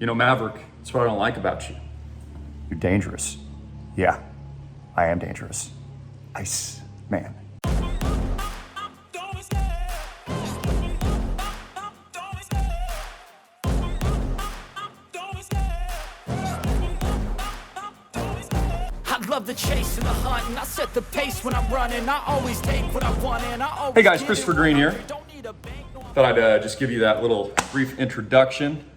You know, Maverick, that's what I don't like about you. You're dangerous. Yeah, I am dangerous. Ice man. I love the chase and the hunt, and I set the pace when I'm running. I always take what I want, and I always. Hey guys, Christopher Greene here. Thought I'd just give you that little brief introduction.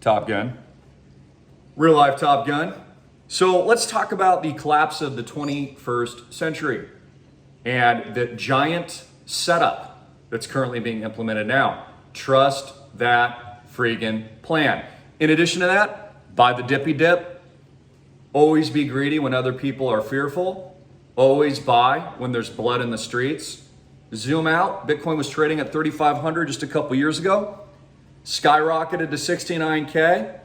Top Gun. Real life Top Gun. So let's talk about the collapse of the 21st century and the giant setup that's currently being implemented now. Trust that freaking plan. In addition to that, buy the dippy dip. Always be greedy when other people are fearful. Always buy when there's blood in the streets. Zoom out. Bitcoin was trading at 3,500 just a couple years ago. Skyrocketed to 69K.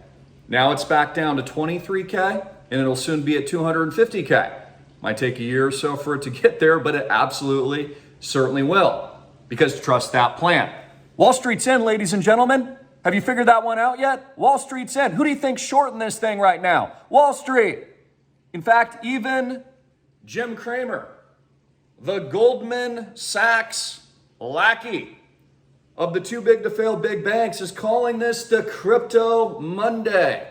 Now it's back down to 23K, and it'll soon be at 250K. Might take a year or so for it to get there, but it absolutely, certainly will, because trust that plan. Wall Street's in, ladies and gentlemen. Have you figured that one out yet? Wall Street's in. Who do you think's shorting this thing right now? Wall Street. In fact, even Jim Cramer, the Goldman Sachs lackey of the too big to fail big banks, is calling this the Crypto Monday.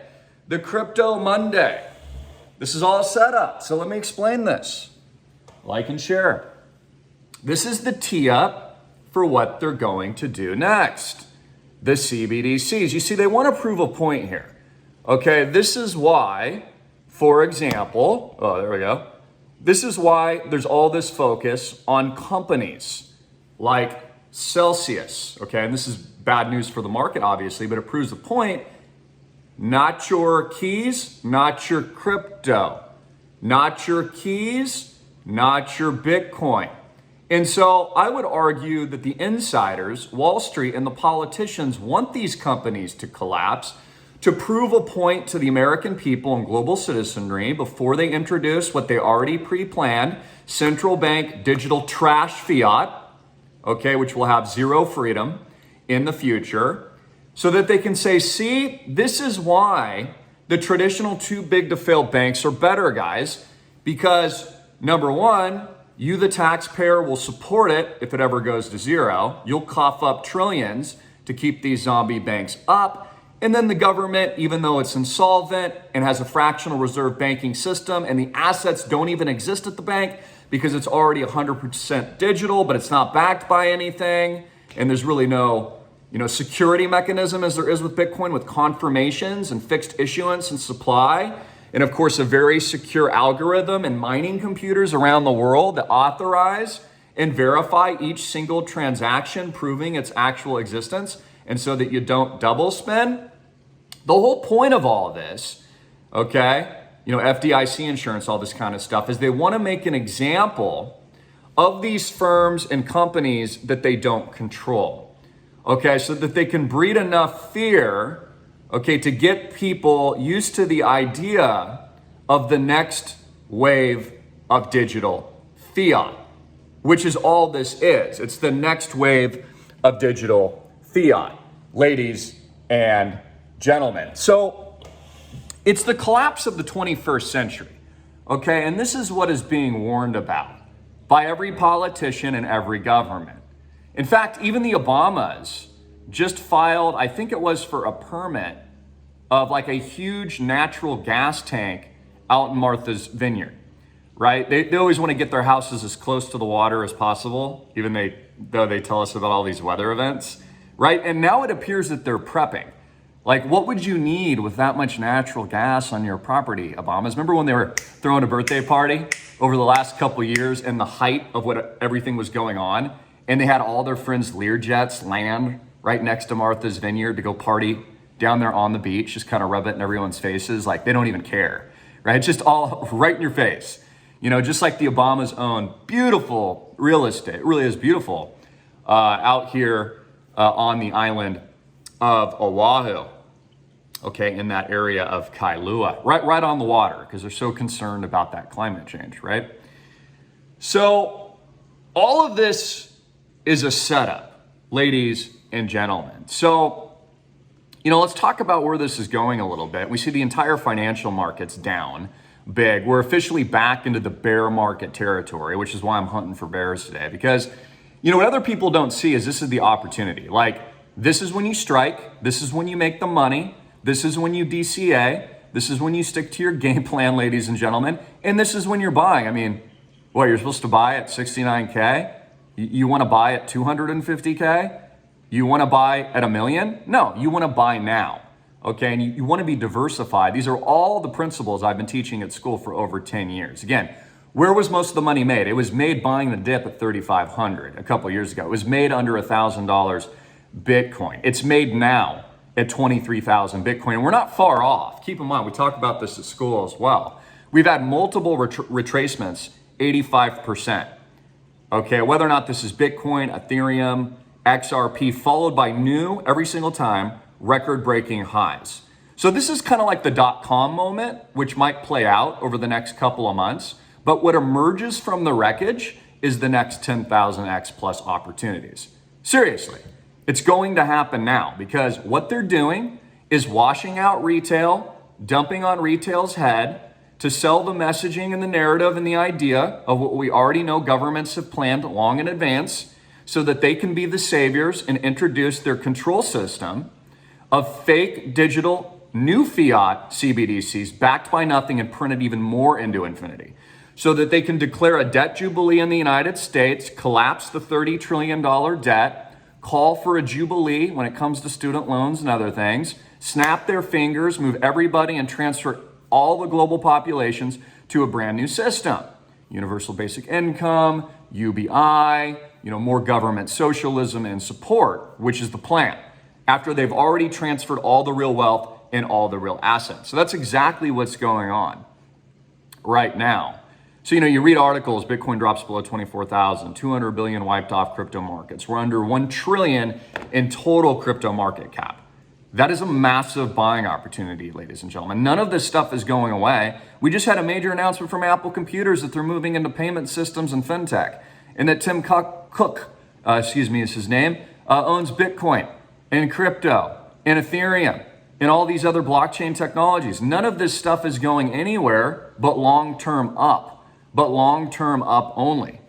The Crypto Monday. This is all set up. So let me explain this. Like and share. This is the tee up for what they're going to do next. The CBDCs. You see, they want to prove a point here. Okay, this is why, for example, there we go. This is why there's all this focus on companies like Celsius. Okay, and this is bad news for the market, obviously, but it proves the point. Not your keys, not your crypto. Not your keys, not your Bitcoin. And so I would argue that the insiders, Wall Street, and the politicians want these companies to collapse to prove a point to the American people and global citizenry before they introduce what they already pre-planned, central bank digital trash fiat, okay, which will have zero freedom in the future, so that they can say, see, this is why the traditional too big to fail banks are better, guys, because number one, you, the taxpayer, will support it if it ever goes to zero. You'll cough up trillions to keep these zombie banks up. And then the government, even though it's insolvent and has a fractional reserve banking system, and the assets don't even exist at the bank because it's already 100% digital, but it's not backed by anything. And there's really no, security mechanism as there is with Bitcoin, with confirmations and fixed issuance and supply. And of course, a very secure algorithm and mining computers around the world that authorize and verify each single transaction, proving its actual existence, and so that you don't double spend. The whole point of all of this, okay, FDIC insurance, all this kind of stuff, is they want to make an example of these firms and companies that they don't control, okay, so that they can breed enough fear, okay, to get people used to the idea of the next wave of digital fiat, which is all this is. It's the next wave of digital fiat, ladies and gentlemen. So it's the collapse of the 21st century, okay? And this is what is being warned about by every politician and every government. In fact, even the Obamas just filed, I think it was for a permit of like a huge natural gas tank out in Martha's Vineyard, right? They always want to get their houses as close to the water as possible, even though they tell us about all these weather events, right? And now it appears that they're prepping. Like, what would you need with that much natural gas on your property, Obamas? Remember when they were throwing a birthday party over the last couple of years in the height of what everything was going on? And they had all their friends' Learjets land right next to Martha's Vineyard to go party down there on the beach, just kind of rub it in everyone's faces. Like, they don't even care, right? It's just all right in your face. Just like the Obamas own beautiful real estate. It really is beautiful out here on the island of Oahu, okay, in that area of Kailua, right on the water, because they're so concerned about that climate change, right? So all of this is a setup, ladies and gentlemen. So Let's talk about where this is going a little bit. We see the entire financial markets down big. We're officially back into the bear market territory, which is why I'm hunting for bears today. Because, what other people don't see is this is the opportunity. Like, this is when you strike. This is when you make the money. This is when you DCA. This is when you stick to your game plan, ladies and gentlemen. And this is when you're buying. I mean, you're supposed to buy at 69K? You want to buy at 250K? You want to buy at $1 million? No, you want to buy now. Okay, and you want to be diversified. These are all the principles I've been teaching at school for over 10 years. Again, where was most of the money made? It was made buying the dip at 3,500 a couple years ago. It was made under $1,000 Bitcoin. It's made now at 23,000 Bitcoin. And we're not far off. Keep in mind, we talk about this at school as well. We've had multiple retracements, 85%. Okay, whether or not this is Bitcoin, Ethereum, XRP, followed by new, every single time, record-breaking highs. So this is kind of like the dot-com moment, which might play out over the next couple of months. But what emerges from the wreckage is the next 10,000x plus opportunities. Seriously, it's going to happen now because what they're doing is washing out retail, dumping on retail's head to sell the messaging and the narrative and the idea of what we already know governments have planned long in advance so that they can be the saviors and introduce their control system of fake digital new fiat CBDCs backed by nothing and printed even more into infinity so that they can declare a debt jubilee in the United States, collapse the $30 trillion debt, call for a jubilee when it comes to student loans and other things, snap their fingers, move everybody and transfer all the global populations to a brand new system. Universal basic income, UBI, more government socialism and support, which is the plan, after they've already transferred all the real wealth and all the real assets. So that's exactly what's going on right now. So, you read articles, Bitcoin drops below 24,000, 200 billion wiped off crypto markets. We're under 1 trillion in total crypto market cap. That is a massive buying opportunity, ladies and gentlemen. None of this stuff is going away. We just had a major announcement from Apple Computers that they're moving into payment systems and fintech, and that Tim Cook is his name, owns Bitcoin and crypto and Ethereum and all these other blockchain technologies. None of this stuff is going anywhere but long-term up only.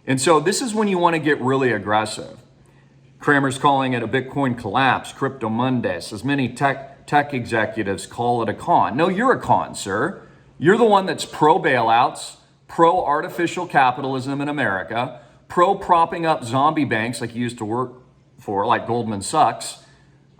And so this is when you want to get really aggressive. Kramer's calling it a Bitcoin collapse, Crypto Mondays, as many tech executives call it a con. No, you're a con, sir. You're the one that's pro bailouts, pro artificial capitalism in America, pro propping up zombie banks like you used to work for, like Goldman Sachs,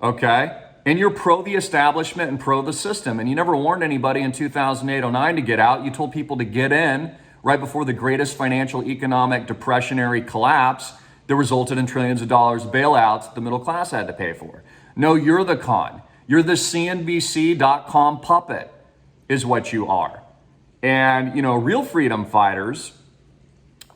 okay? And you're pro the establishment and pro the system. And you never warned anybody in 2008-09 to get out. You told people to get in right before the greatest financial economic depressionary collapse that resulted in trillions of dollars bailouts the middle class had to pay for. No, you're the con. You're the CNBC.com puppet is what you are. And, real freedom fighters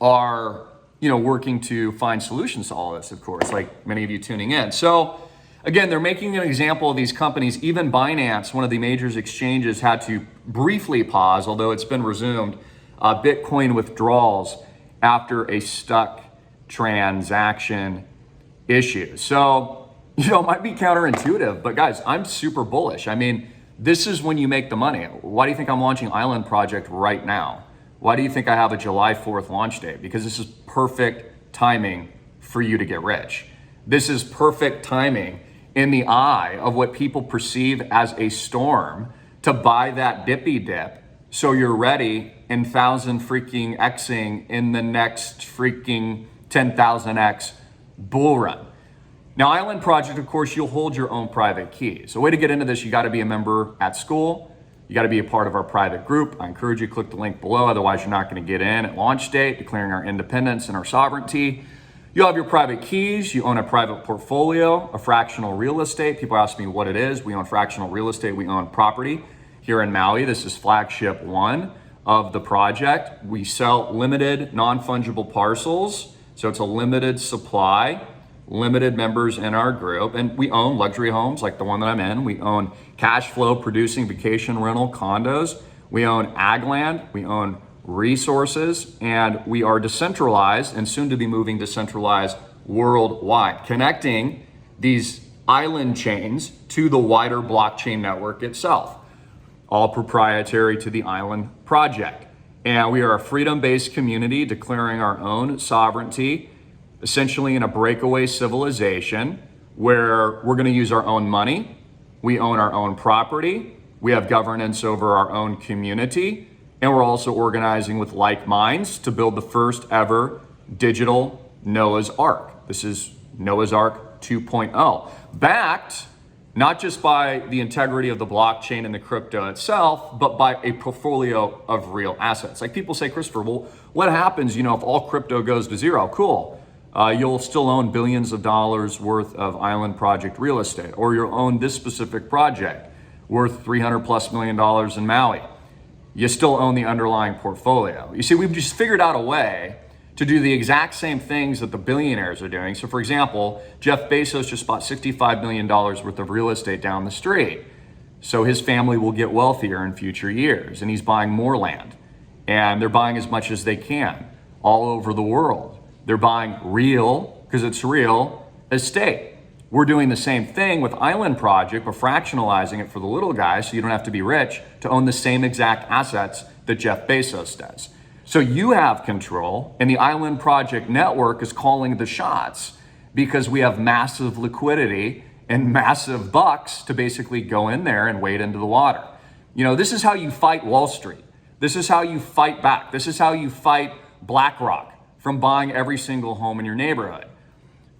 are, working to find solutions to all of this, of course, like many of you tuning in. So again, they're making an example of these companies. Even Binance, one of the major exchanges, had to briefly pause, although it's been resumed, Bitcoin withdrawals after a stuck transaction issue. So, it might be counterintuitive, but guys, I'm super bullish. I mean, this is when you make the money. Why do you think I'm launching Island Project right now? Why do you think I have a July 4th launch date? Because this is perfect timing for you to get rich. This is perfect timing in the eye of what people perceive as a storm to buy that dippy dip so you're ready in 1,000 freaking Xing in the next freaking 10,000x bull run. Now, Island Project, of course, you'll hold your own private keys. So, way to get into this, you got to be a member at school. You got to be a part of our private group. I encourage you to click the link below. Otherwise, you're not going to get in at launch date, declaring our independence and our sovereignty. You'll have your private keys. You own a private portfolio, a fractional real estate. People ask me what it is. We own fractional real estate. We own property here in Maui. This is flagship one of the project. We sell limited non-fungible parcels. So it's a limited supply, limited members in our group. And we own luxury homes like the one that I'm in. We own cash flow producing vacation rental condos. We own ag land. We own resources. And we are decentralized and soon to be moving decentralized worldwide, connecting these island chains to the wider blockchain network itself, all proprietary to the island project. And we are a freedom-based community declaring our own sovereignty, essentially in a breakaway civilization where we're going to use our own money, we own our own property, we have governance over our own community, and we're also organizing with like minds to build the first ever digital Noah's Ark. This is Noah's Ark 2.0, backed not just by the integrity of the blockchain and the crypto itself, but by a portfolio of real assets. Like people say, Christopher, well, what happens, if all crypto goes to zero? Cool. You'll still own billions of dollars worth of island project real estate, or you'll own this specific project worth $300+ million in Maui. You still own the underlying portfolio. You see, we've just figured out a way to do the exact same things that the billionaires are doing. So for example, Jeff Bezos just bought $65 million worth of real estate down the street. So his family will get wealthier in future years, and he's buying more land. And they're buying as much as they can all over the world. They're buying real, because it's real, estate. We're doing the same thing with Island Project, but fractionalizing it for the little guys so you don't have to be rich to own the same exact assets that Jeff Bezos does. So you have control, and the Island Project network is calling the shots because we have massive liquidity and massive bucks to basically go in there and wade into the water. This is how you fight Wall Street. This is how you fight back. This is how you fight BlackRock from buying every single home in your neighborhood.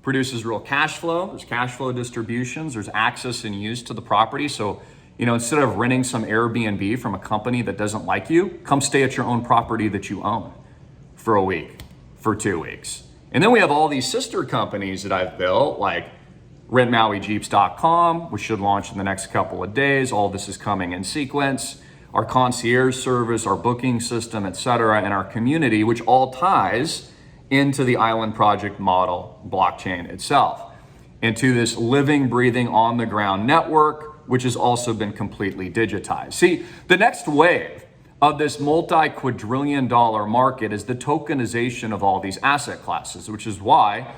Produces real cash flow. There's cash flow distributions. There's access and use to the property. So, instead of renting some Airbnb from a company that doesn't like you, come stay at your own property that you own for a week, for 2 weeks. And then we have all these sister companies that I've built, like rentmauijeeps.com, which should launch in the next couple of days. All this is coming in sequence. Our concierge service, our booking system, etc., and our community, which all ties into the Island Project model blockchain itself, into this living, breathing, on the ground network, which has also been completely digitized. See, the next wave of this multi-quadrillion-dollar market is the tokenization of all these asset classes, which is why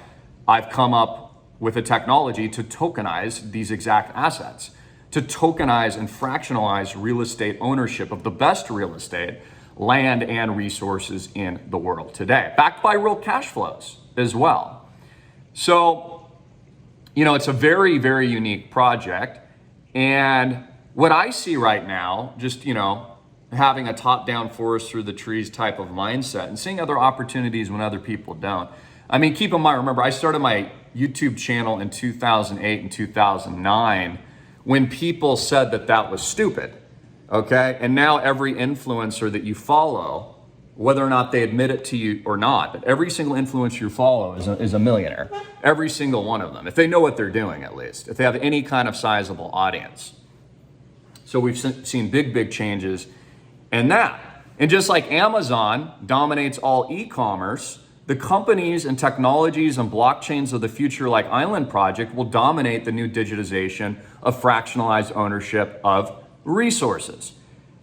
I've come up with a technology to tokenize these exact assets, to tokenize and fractionalize real estate ownership of the best real estate, land, and resources in the world today, backed by real cash flows as well. So, it's a very, very unique project. And what I see right now, just, having a top-down forest through the trees type of mindset and seeing other opportunities when other people don't. I mean, keep in mind, remember, I started my YouTube channel in 2008 and 2009 when people said that was stupid. Okay, and now every influencer that you follow, whether or not they admit it to you or not, but every single influencer you follow is a millionaire. Every single one of them, if they know what they're doing at least, if they have any kind of sizable audience. So we've seen big changes in that. And just like Amazon dominates all e-commerce, the companies and technologies and blockchains of the future like Island Project will dominate the new digitization of fractionalized ownership of resources.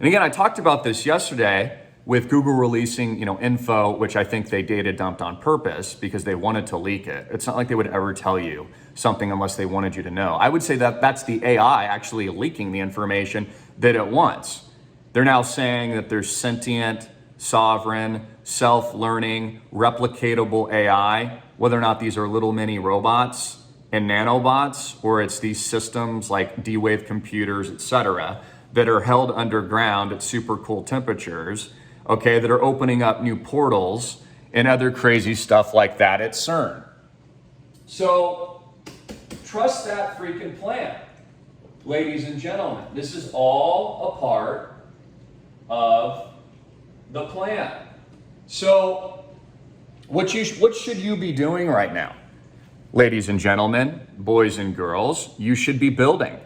And again, I talked about this yesterday with Google releasing, info, which I think they data dumped on purpose because they wanted to leak it. It's not like they would ever tell you something unless they wanted you to know. I would say that that's the AI actually leaking the information that it wants. They're now saying that there's sentient, sovereign, self-learning, replicatable AI, whether or not these are little mini robots and nanobots, or it's these systems like D-Wave computers, etc., that are held underground at super cool temperatures, okay, that are opening up new portals and other crazy stuff like that at CERN. So trust that freaking plan, ladies and gentlemen. This is all a part of the plan. So what should you be doing right now? Ladies and gentlemen, boys and girls, you should be building.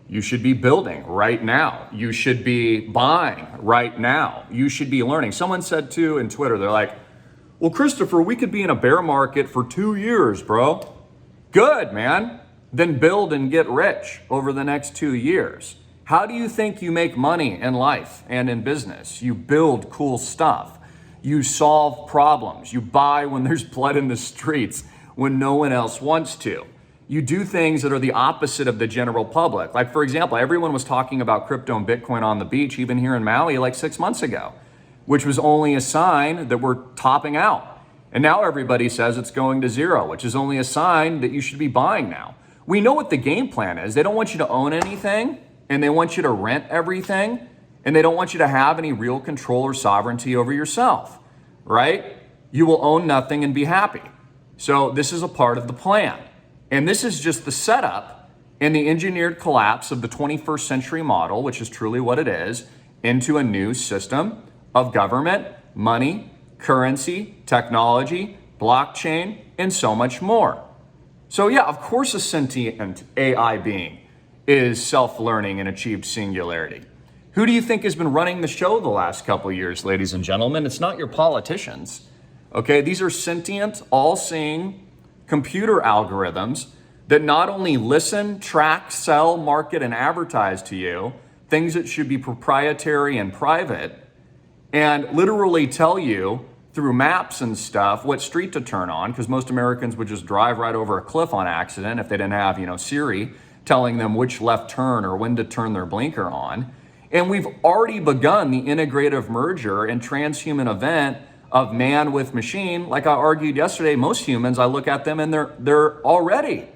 You should be building right now. You should be buying right now. You should be learning. Someone said too in Twitter, they're like, well, Christopher, we could be in a bear market for 2 years, bro. Good, man. Then build and get rich over the next 2 years. How do you think you make money in life and in business? You build cool stuff. You solve problems. You buy when there's blood in the streets, when no one else wants to. You do things that are the opposite of the general public. Like, for example, everyone was talking about crypto and Bitcoin on the beach, even here in Maui, like 6 months ago, which was only a sign that we're topping out. And now everybody says it's going to zero, which is only a sign that you should be buying now. We know what the game plan is. They don't want you to own anything, and they want you to rent everything, and they don't want you to have any real control or sovereignty over yourself, right? You will own nothing and be happy. So this is a part of the plan. And this is just the setup and the engineered collapse of the 21st century model, which is truly what it is, into a new system of government, money, currency, technology, blockchain, and so much more. So yeah, of course a sentient AI being is self-learning and achieved singularity. Who do you think has been running the show the last couple of years, ladies and gentlemen? It's not your politicians. Okay, these are sentient, all-seeing computer algorithms that not only listen, track, sell, market, and advertise to you, things that should be proprietary and private, and literally tell you through maps and stuff what street to turn on, because most Americans would just drive right over a cliff on accident if they didn't have, Siri telling them which left turn or when to turn their blinker on. And we've already begun the integrative merger and transhuman event of man with machine. Like I argued yesterday, most humans, I look at them and they're already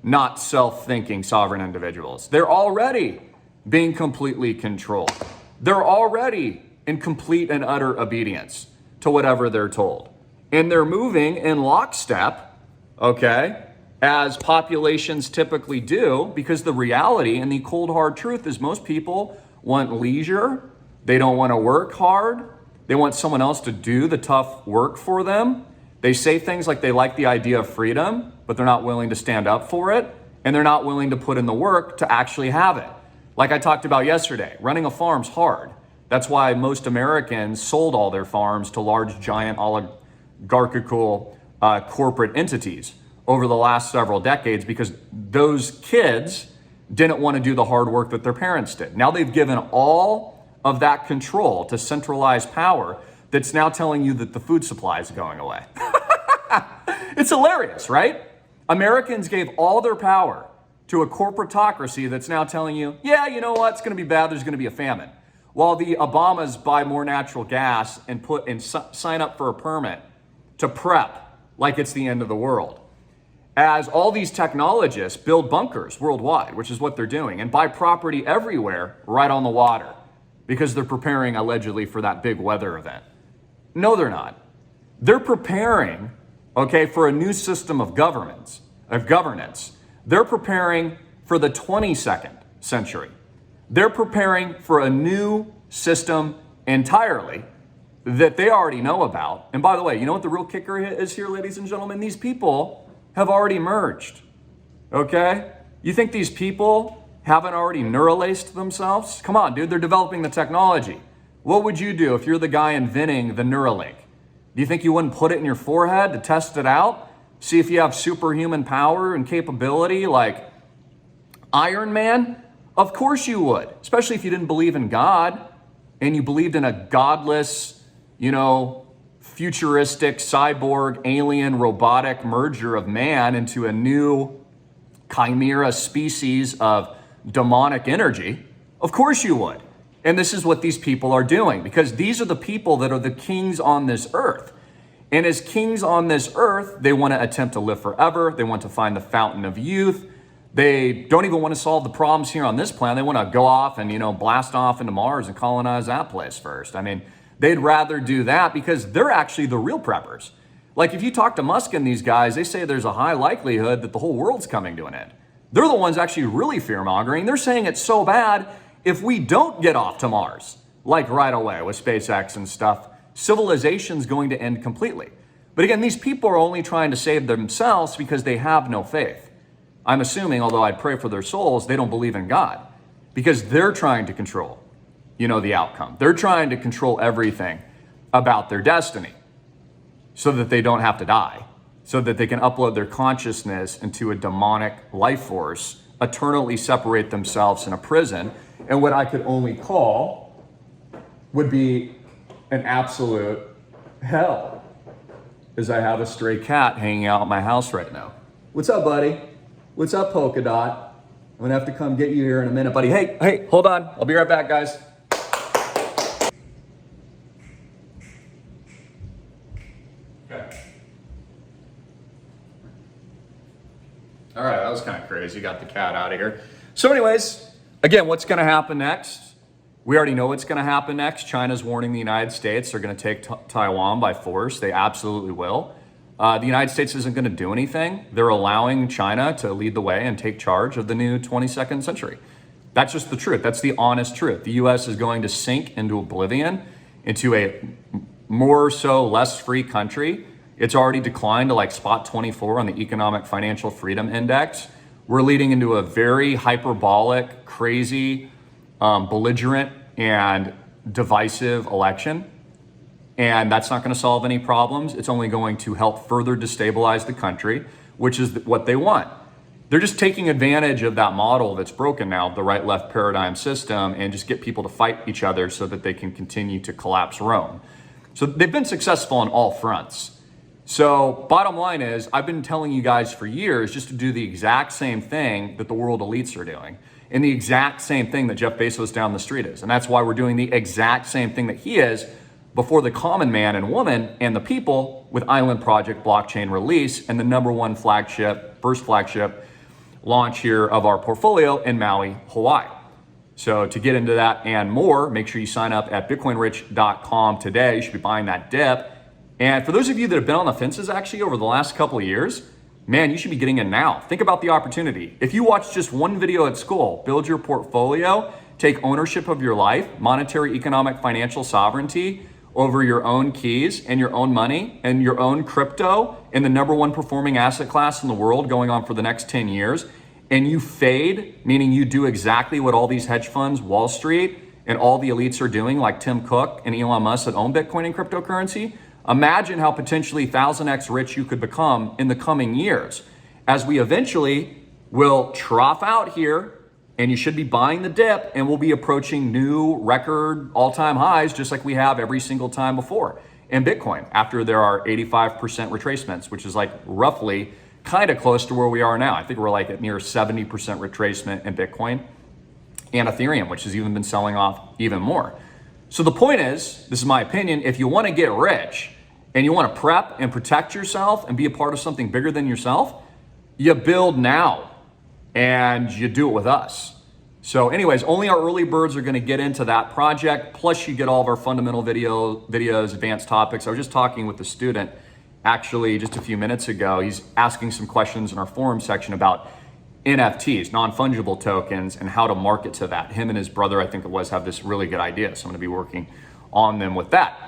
not self-thinking sovereign individuals. They're already being completely controlled. They're already in complete and utter obedience to whatever they're told. And they're moving in lockstep, okay, as populations typically do, because the reality and the cold hard truth is most people want leisure. They don't want to work hard. They want someone else to do the tough work for them. They say things like they like the idea of freedom, but they're not willing to stand up for it. And they're not willing to put in the work to actually have it. Like I talked about yesterday, running a farm's hard. That's why most Americans sold all their farms to large, giant oligarchical corporate entities over the last several decades, because those kids didn't want to do the hard work that their parents did. Now they've given all of that control to centralized power that's now telling you that the food supply is going away. It's hilarious, right? Americans gave all their power to a corporatocracy that's now telling you, yeah, you know what, it's going to be bad, there's going to be a famine. While the Obamas buy more natural gas and sign up for a permit to prep like it's the end of the world. As all these technologists build bunkers worldwide, which is what they're doing, and buy property everywhere right on the water because they're preparing allegedly for that big weather event. No, they're not. They're preparing, okay, for a new system of governance. They're preparing for the 22nd century. They're preparing for a new system entirely that they already know about. And by the way, you know what the real kicker is here, ladies and gentlemen? These people have already merged, okay? You think these people haven't already neuralaced themselves? Come on, dude, they're developing the technology. What would you do if you're the guy inventing the Neuralink? Do you think you wouldn't put it in your forehead to test it out? See if you have superhuman power and capability like Iron Man? Of course you would, especially if you didn't believe in God and you believed in a godless, futuristic, cyborg, alien, robotic merger of man into a new chimera species of demonic energy. Of course you would. And this is what these people are doing, because these are the people that are the kings on this earth. And as kings on this earth, they want to attempt to live forever. They want to find the fountain of youth. They don't even want to solve the problems here on this planet. They want to go off and, blast off into Mars and colonize that place first. I mean, they'd rather do that because they're actually the real preppers. Like if you talk to Musk and these guys, they say there's a high likelihood that the whole world's coming to an end. They're the ones actually really fear-mongering. They're saying it's so bad, if we don't get off to Mars, like right away with SpaceX and stuff, civilization's going to end completely. But again, these people are only trying to save themselves because they have no faith. I'm assuming, although I pray for their souls, they don't believe in God because they're trying to control, the outcome. They're trying to control everything about their destiny so that they don't have to die, so that they can upload their consciousness into a demonic life force, eternally separate themselves in a prison, and what I could only call would be an absolute hell, as I have a stray cat hanging out at my house right now. What's up, buddy? What's up, Polka Dot? I'm gonna have to come get you here in a minute, buddy. Hey, hold on. I'll be right back, guys. Okay. All right, that was kind of crazy. Got the cat out of here. So anyways, again, what's gonna happen next? We already know what's gonna happen next. China's warning the United States they're gonna take Taiwan by force. They absolutely will. The United States isn't gonna do anything. They're allowing China to lead the way and take charge of the new 22nd century. That's just the truth. That's the honest truth. The US is going to sink into oblivion, into a more so less free country. It's already declined to like spot 24 on the Economic Financial Freedom Index. We're leading into a very hyperbolic, crazy, belligerent and divisive election. And that's not going to solve any problems. It's only going to help further destabilize the country, which is what they want. They're just taking advantage of that model that's broken now, the right-left paradigm system, and just get people to fight each other so that they can continue to collapse Rome. So they've been successful on all fronts. So bottom line is, I've been telling you guys for years just to do the exact same thing that the world elites are doing, and the exact same thing that Jeff Bezos down the street is. And that's why we're doing the exact same thing that he is before the common man and woman and the people with Island Project blockchain release and the #1 first flagship launch here of our portfolio in Maui, Hawaii. So to get into that and more, make sure you sign up at bitcoinrich.com today. You should be buying that dip. And for those of you that have been on the fences actually over the last couple of years, man, you should be getting in now. Think about the opportunity. If you watch just one video at school, build your portfolio, take ownership of your life, monetary, economic, financial sovereignty over your own keys and your own money and your own crypto in the #1 performing asset class in the world going on for the next 10 years, and you fade, meaning you do exactly what all these hedge funds, Wall Street, and all the elites are doing, like Tim Cook and Elon Musk that own Bitcoin and cryptocurrency, imagine how potentially 1000x rich you could become in the coming years as we eventually will trough out here, and you should be buying the dip, and we'll be approaching new record all-time highs just like we have every single time before in Bitcoin after there are 85% retracements, which is like roughly kind of close to where we are now. I think we're like at near 70% retracement in Bitcoin and Ethereum, which has even been selling off even more. So the point is, this is my opinion, if you want to get rich and you want to prep and protect yourself and be a part of something bigger than yourself, you build now and you do it with us. So anyways, only our early birds are going to get into that project. Plus you get all of our fundamental videos, advanced topics. I was just talking with a student actually just a few minutes ago. He's asking some questions in our forum section about NFTs, non-fungible tokens, and how to market to that. Him and his brother, I think it was, have this really good idea. So I'm going to be working on them with that.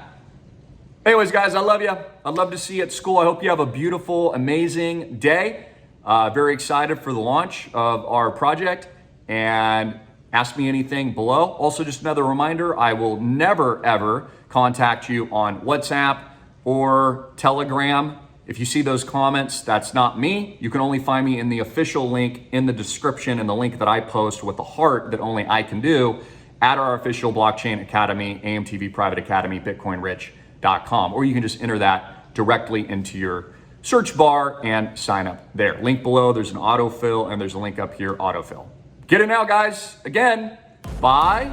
Anyways, guys, I love you. I'd love to see you at school. I hope you have a beautiful, amazing day. Very excited for the launch of our project, and ask me anything below. Also, just another reminder, I will never, ever contact you on WhatsApp or Telegram. If you see those comments, that's not me. You can only find me in the official link in the description and the link that I post with the heart that only I can do at our official blockchain academy, AMTV Private Academy, bitcoinrich.com. Or you can just enter that directly into your search bar and sign up there. Link below, there's an autofill, and there's a link up here, autofill. Get it now, guys. Again, buy,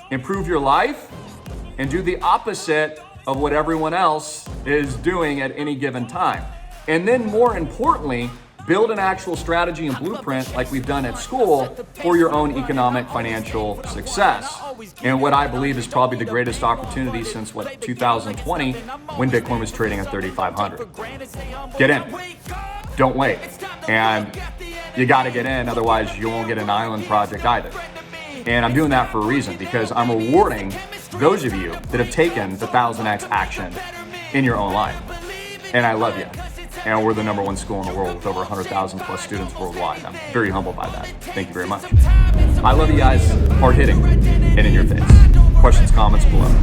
improve your life, and do the opposite of what everyone else is doing at any given time. And then more importantly, build an actual strategy and blueprint like we've done at school for your own economic financial success. And what I believe is probably the greatest opportunity since 2020 when Bitcoin was trading at 3,500. Get in, don't wait. And you gotta get in, otherwise you won't get an island project either. And I'm doing that for a reason, because I'm rewarding those of you that have taken the 1000x action in your own life. And I love you. And we're the #1 school in the world with over 100,000 plus students worldwide. I'm very humbled by that. Thank you very much. I love you guys. Hard hitting and in your face. Questions, comments below.